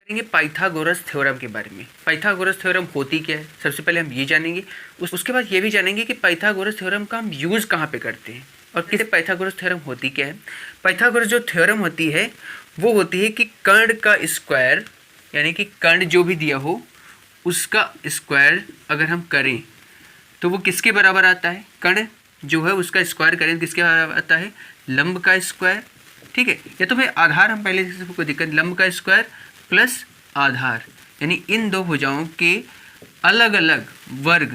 जानेंगे Pythagoras theorem के बारे में। पाइथागोरस थ्योरम होती क्या है, सबसे पहले हम ये जानेंगे। उसके बाद ये भी जानेंगे कि पाइथागोरस थ्योरम का हम यूज़ कहाँ पे करते हैं और किसे पाइथागोरस थ्योरम होती क्या है। पाइथागोरस जो थ्योरम होती है वो होती है कि कर्ण का स्क्वायर, यानी कि कर्ण जो भी दिया हो उसका स्क्वायर अगर हम करें तो वो किसके बराबर आता है। कर्ण जो है उसका स्क्वायर करें किसके बराबर आता है, लंब का स्क्वायर। ठीक है, या तो फिर आधार, हम पहले से कोई दिक्कत, लंब का स्क्वायर प्लस आधार, यानी इन दो भुजाओं के अलग अलग वर्ग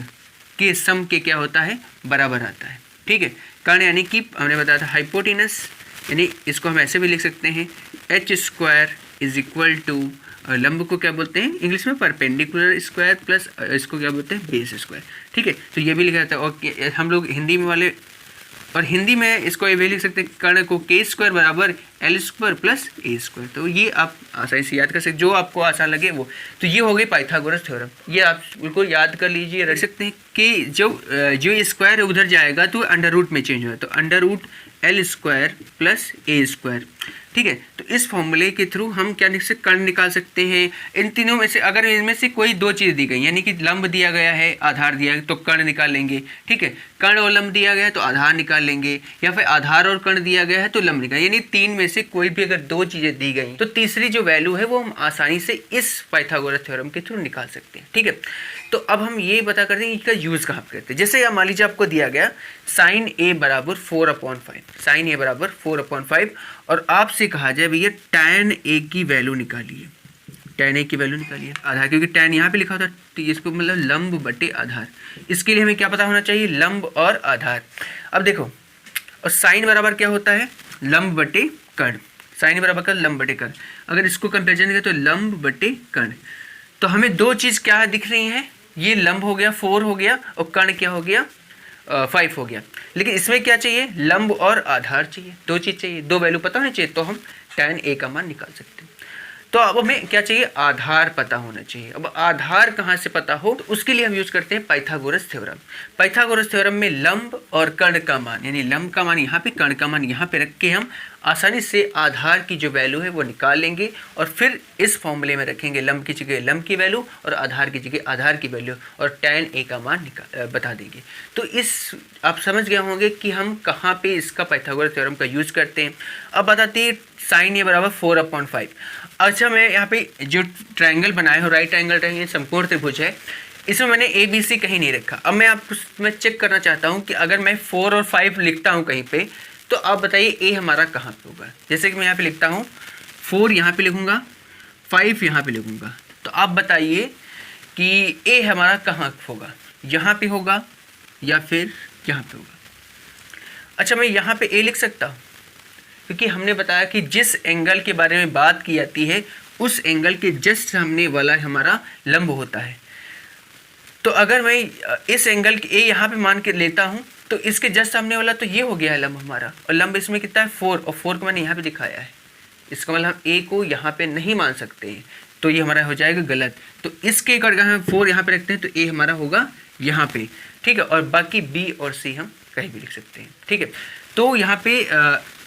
के सम के क्या होता है, बराबर आता है। ठीक है, कर्ण यानी कि हमने बताया था हाइपोटेनस, यानी इसको हम ऐसे भी लिख सकते हैं H square is equal to, लंब को क्या बोलते हैं इंग्लिश में, परपेंडिकुलर स्क्वायर प्लस इसको क्या बोलते हैं, बेस स्क्वायर। ठीक है, तो ये भी लिखा जाता है। और हम लोग हिंदी में वाले, और हिंदी में इसको ये भी लिख सकते हैं कर्ण को के स्क्वायर बराबर L square plus A square. तो ये आप आसानी से याद कर सकते, जो आपको आसान लगे वो। तो ये हो गई पाइथागोरस थ्योरम, ये आप बिल्कुल याद कर लीजिए, रख सकते हैं कि जो स्क्वायर उधर जाएगा तो अंडर रूट में चेंज होगा, तो under root L square plus A square. ठीक है, तो इस फॉर्मूले के थ्रू हम क्या लिख सकते, कर्ण निकाल सकते हैं। इन तीनों में से अगर इनमें से कोई दो चीज़ दी गई, यानी कि लंब दिया गया है, आधार दिया गया, तो कर्ण निकाल लेंगे। ठीक है, कर्ण और लंब दिया गया है तो आधार निकाल लेंगे, या फिर आधार और कर्ण दिया गया है तो लंब निकाल, यानी तीन में से कोई भी अगर दो चीज़ें दी गई तो तीसरी जो वैल्यू है वो हम आसानी से इस पाइथागोरस थ्योरम के थ्रू निकाल सकते हैं। ठीक है, तो अब हम ये बता करते हैं इसका यूज़ कहाँ पे करते हैं। जैसे मान लीजिए आपको दिया गया साइन ए बराबर 4/5, साइन ए बराबर 4/5, और आपसे कहा जाए भैया टैन ए की वैल्यू निकालिए, टैन ए की वैल्यू निकालिए आधार, क्योंकि टैन यहाँ पे लिखा होता है तो इसको मतलब लंब बटे आधार। इसके लिए हमें क्या पता होना चाहिए, लंब और आधार। अब देखो, और साइन बराबर क्या होता है, लंब बटे कर्ण, साइन बराबर का लंब बटे कर्ण। अगर इसको कंपेरिजन करें तो लंब बटे कर्ण, तो हमें दो चीज़ क्या दिख रही हैं, ये लंब हो गया 4 हो गया और कर्ण क्या हो गया 5 हो गया। लेकिन इसमें क्या चाहिए, लंब और आधार चाहिए, दो चीज़ चाहिए, दो वैल्यू पता होनी चाहिए, तो हम tan a का मान निकाल सकते हैं। तो अब हमें क्या चाहिए, आधार पता होना चाहिए। अब आधार कहाँ से पता हो, तो उसके लिए हम यूज करते हैं पाइथागोरस थ्योरम। पाइथागोरस थ्योरम में लंब और कर्ण का मान, यानी लंब का मान यहाँ पे, कर्ण का मान यहाँ पे रख के हम आसानी से आधार की जो वैल्यू है वो निकाल लेंगे, और फिर इस फॉर्मूले में रखेंगे लंब की जगह लंब की वैल्यू और आधार की जगह आधार की वैल्यू, और tan a का मान बता देंगे। तो इस आप समझ गए होंगे कि हम कहाँ पे इसका पाइथागोरस थ्योरम का यूज करते हैं। अब बताते हैं साइन ए बराबर 4/5। अच्छा, मैं यहाँ पे जो ट्रायंगल बनाए हो, राइट एंगल ट्रायंगल समकोण त्रिभुज है, इसमें मैंने ए बी सी कहीं नहीं रखा। अब मैं आपको मैं चेक करना चाहता हूँ कि अगर मैं 4 और 5 लिखता हूँ कहीं पे, तो आप बताइए ए हमारा कहाँ पे होगा। जैसे कि मैं यहाँ पे लिखता हूँ 4 यहाँ पे लिखूँगा, 5 यहाँ पे लिखूँगा, तो आप बताइए कि ए हमारा कहाँ होगा, यहाँ पे होगा या फिर यहाँ पे होगा। अच्छा, मैं यहाँ पे ए लिख सकता हूँ, क्योंकि हमने बताया कि जिस एंगल के बारे में बात की जाती है उस एंगल के जस्ट सामने वाला हमारा लंब होता है। तो अगर मैं इस एंगल के ए यहाँ पे मान के लेता हूँ तो इसके जस्ट सामने वाला तो ये हो गया है लंब हमारा, और लंब इसमें कितना है 4, और 4 को मैंने यहाँ पे दिखाया है। इसका मतलब हम ए को यहाँ पे नहीं मान सकते, तो ये हमारा हो जाएगा गलत। तो इसके अगर हम 4 यहाँ पे रखते हैं तो ए हमारा होगा यहाँ पे। ठीक है, और बाकी बी और सी हम कहीं भी लिख सकते हैं। ठीक है, तो यहाँ पे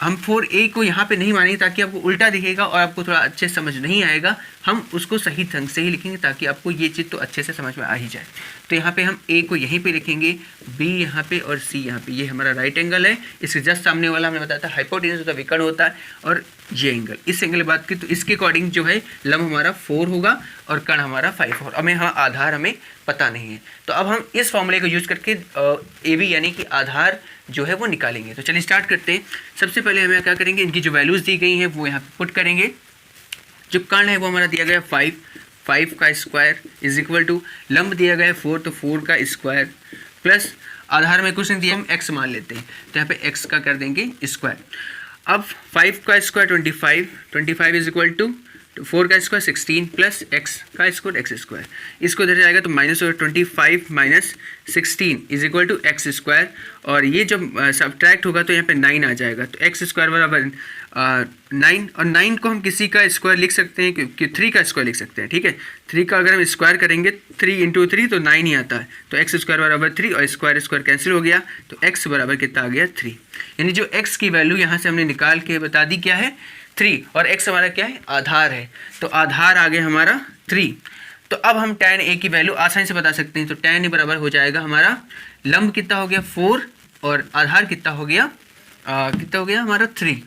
हम 4a को यहाँ पे नहीं मानेंगे ताकि आपको उल्टा दिखेगा और आपको थोड़ा अच्छे समझ नहीं आएगा। हम उसको सही ढंग से ही लिखेंगे ताकि आपको ये चीज़ तो अच्छे से समझ में आ ही जाए। तो यहाँ पे हम a को यहीं पे लिखेंगे, b यहाँ पे और c यहाँ पे। ये हमारा राइट एंगल है, इसके जस्ट सामने वाला हमने बताया था हाइपोटेनस होता है, विकर्ण होता है, और ये एंगल, इस एंगल की बात की तो इसके अकॉर्डिंग जो है लंब हमारा 4 होगा और कर्ण हमारा 5 होगा। हमें हाँ आधार हमें पता नहीं है, तो अब हम इस फॉर्मूले को यूज करके ए बी यानी कि आधार जो है वो निकालेंगे। तो चलिए स्टार्ट करते हैं। सबसे पहले हमें क्या करेंगे, इनकी जो वैल्यूज़ दी गई हैं वो यहाँ पे पुट करेंगे। जो कर्ण है वो हमारा दिया गया 5 का स्क्वायर इज इक्वल टू, लंब दिया गया 4 तो 4 का स्क्वायर प्लस आधार में कुछ नहीं दिया, हम x मान लेते हैं तो यहाँ पे x का कर देंगे स्क्वायर। अब 5 का स्क्वायर 25 इज इक्वल टू 4 का स्क्वायर 16 प्लस x का स्क्वायर x स्क्वायर, इसको इधर जाएगा तो माइनस होगा 25 minus 16 is equal to x square, और ये जब सब्ट्रैक्ट होगा तो यहाँ पे 9 आ जाएगा, तो एक्स स्क्वायर बराबर 9, और 9 को हम किसी का स्क्वायर लिख सकते हैं क्योंकि 3 का स्क्वायर लिख सकते हैं। ठीक है, 3 का अगर हम स्क्वायर करेंगे 3 इंटू 3 तो 9 ही आता है, तो एक्स स्क्वायर बराबर 3 और स्क्वायर स्क्वायर कैंसिल हो गया, तो x बराबर कितना आ गया 3। यानी जो x की वैल्यू यहाँ से हमने निकाल के बता दी क्या है 3 और x हमारा क्या है, आधार है, तो आधार आ गया हमारा 3। तो अब हम tan a की वैल्यू आसानी से बता सकते हैं। तो tan a बराबर हो जाएगा हमारा लंब कितना हो गया 4 और आधार कितना हो गया हमारा 3।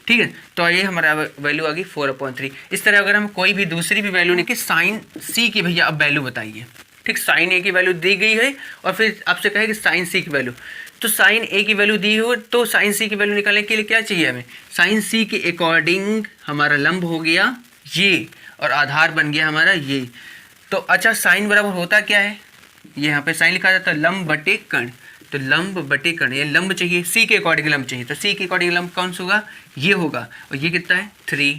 ठीक है, तो ये हमारा वैल्यू आ गई 4/3। इस तरह अगर हम कोई भी दूसरी भी वैल्यू नहीं कि साइन c की भैया अब वैल्यू बताइए। ठीक, साइन a की वैल्यू दी गई है और फिर आपसे कहे कि साइन c की वैल्यू, तो साइन a की वैल्यू दी हो तो साइन c की वैल्यू निकालने के लिए क्या चाहिए हमें, साइन c के अकॉर्डिंग हमारा लंब हो गया ये और आधार बन गया हमारा ये। तो अच्छा, साइन बराबर होता क्या है, ये यहाँ पे साइन लिखा जाता है लंब बटे कर्ण, तो लंब बटे कर्ण, ये लंब चाहिए, c के अकॉर्डिंग लंब चाहिए, तो c के अकॉर्डिंग लंब कौन सा होगा, ये होगा, और ये कितना है 3।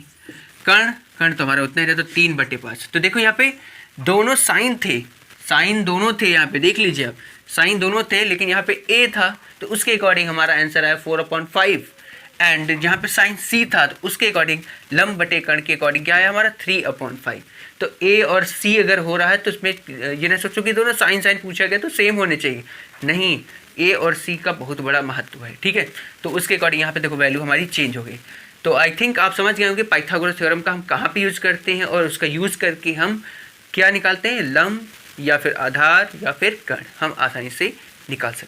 कर्ण तो हमारा उतना ही रहता, तो 3/5। तो देखो यहाँ पे दोनों साइन थे, साइन दोनों थे, यहाँ पे देख लीजिए आप, साइन दोनों थे, लेकिन यहाँ पे a था तो उसके अकॉर्डिंग हमारा आंसर आया 4/5। एंड जहाँ पे साइन c था तो उसके अकॉर्डिंग लंब बटे कर्ण के अकॉर्डिंग क्या है हमारा 3/5। तो a और c अगर हो रहा है तो इसमें ये ना सोचो कि दोनों साइन साइन पूछा गया तो सेम होने चाहिए, नहीं, a और c का बहुत बड़ा महत्व है। ठीक है, तो उसके अकॉर्डिंग यहाँ पे देखो वैल्यू हमारी चेंज हो गई। तो आई थिंक आप समझ गए होंगे पाइथागोरस थ्योरम का हम कहाँ पे यूज़ करते हैं और उसका यूज़ करके हम क्या निकालते हैं, लंब या फिर आधार या फिर कर्ण हम आसानी से निकाल सकते हैं।